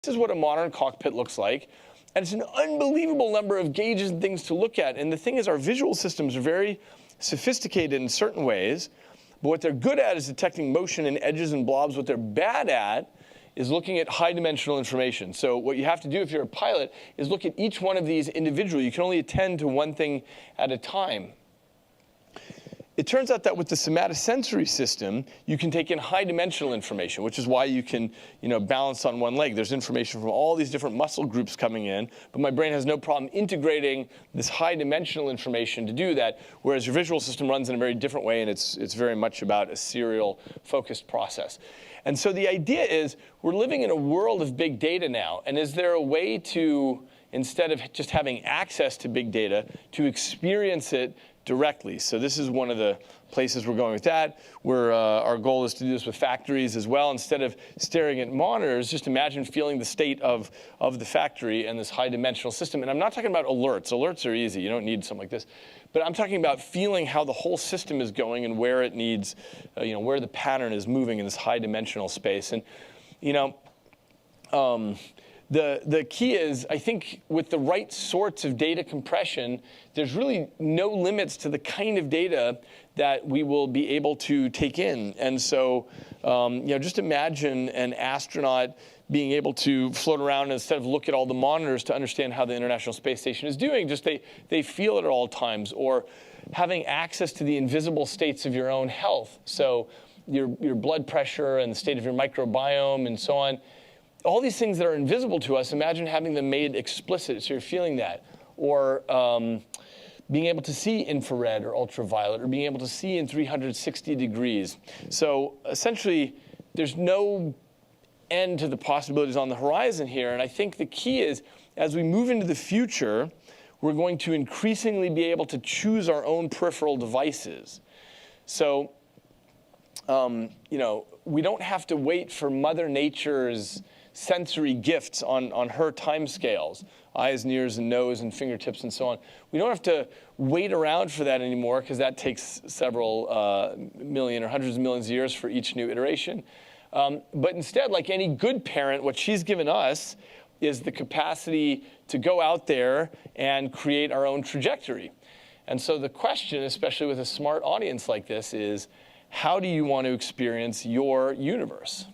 This is what a modern cockpit looks like. And it's an unbelievable number of gauges and things to look at. And the thing is, our visual systems are very sophisticated in certain ways. But what they're good at is detecting motion and edges and blobs. What they're bad at is looking at high-dimensional information. So what you have to do if you're a pilot is look at each one of these individually. You can only attend to one thing at a time. It turns out that with the somatosensory system, you can take in high-dimensional information, which is why you can, balance on one leg. There's information from all these different muscle groups coming in, but my brain has no problem integrating this high-dimensional information to do that, whereas your visual system runs in a very different way, and it's very much about a serial, focused process. And so the idea is we're living in a world of big data now, and is there a way to, instead of just having access to big data, to experience it directly? So this is one of the places we're going with that. Our goal is to do this with factories as well. Instead of staring at monitors, just imagine feeling the state of the factory and this high-dimensional system. And I'm not talking about alerts. Alerts are easy. You don't need something like this. But I'm talking about feeling how the whole system is going and where it needs, where the pattern is moving in this high-dimensional space. And, the key is, I think, with the right sorts of data compression, there's really no limits to the kind of data that we will be able to take in. And so, just imagine an astronaut being able to float around and instead of look at all the monitors to understand how the International Space Station is doing, just they feel it at all times, or having access to the invisible states of your own health. So your blood pressure and the state of your microbiome and so on. All these things that are invisible to us, imagine having them made explicit so you're feeling that. Or being able to see infrared or ultraviolet, or being able to see in 360 degrees. So essentially, there's no end to the possibilities on the horizon here. And I think the key is, as we move into the future, we're going to increasingly be able to choose our own peripheral devices. So, we don't have to wait for Mother Nature's sensory gifts on her time scales, eyes and ears and nose and fingertips and so on. We don't have to wait around for that anymore, because that takes several million or hundreds of millions of years for each new iteration. But instead, like any good parent, what she's given us is the capacity to go out there and create our own trajectory. And so the question, especially with a smart audience like this, is how do you want to experience your universe?